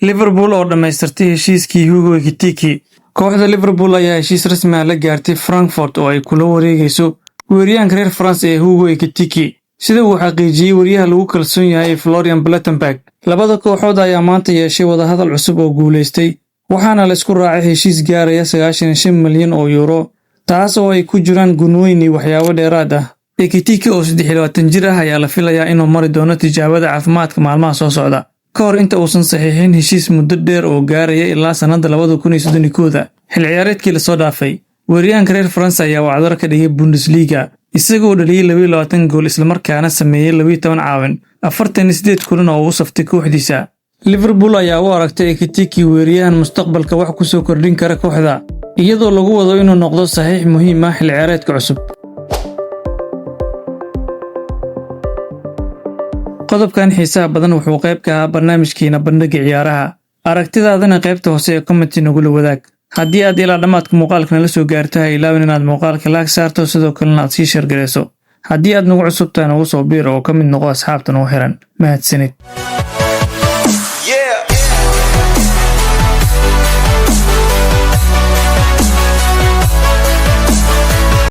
Liverpool oo dhamaystirtay heshiiskii Hugo Ekitike. Kooxda Liverpool ayaa heshiis rasmi ah la gaartay Frankfurt oo ay kula wareegayso weeraryahanka reer France ee Hugo Ekitike. Sida uu xaqiijiyay wariyaha lagu kalsoon yahay Florian Plettenberg, labada kooxood ayaa maanta yeeshay wadahadal cusub oo guuleystay, waxaana la isku raacay heshiis gaaraya 95 milyan oo euro, taas oo ay ku jiraan gunooyin iyo waxyaabo dheeraad ah. Ekitike oo 23 jir ah ayaa la filayaa inuu mari doono tijaabada caafimaadka maalmaha soo socda, ka hor inta uusan saxiixin heshiis muddo dheer oo gaaraya ilaa sanadda 2031. Xil ciyaareedkii la soo dhaafay, weeraryahanka reer France ayaa wacdar ka dhigay Bundesliga, isagoo dhaliyay 22 gool isla markaana sameeyay 12 caawin, 48 kulan oo uu saftay kooxdiisa. Liverpool ayaa u aragtay Ekitike weeraryahan mustaqbalka wax ku soo kordhin kara kooxda, iyadoo lagu wado inuu noqdo saxiix muhiim ah xil ciyaareedka cusub. qodobkan xiisaha badan wuxuu qayb ka ahaa barnaamijkeena bandhiga ciyaaraha. Aragtidaadana qaybta hoose ee comment nagula wadaag. Haddii aad ilaa dhamaadka muuqaalka nala soo gaarto ha ilaawin inaad muuqaalka like saarto, sidoo kalena aad sii share gareyso. Haddii aad nagu cusubtahay nagu soo biir oo ka mid noqo asxaabta nagu xiran. Mahadsanid.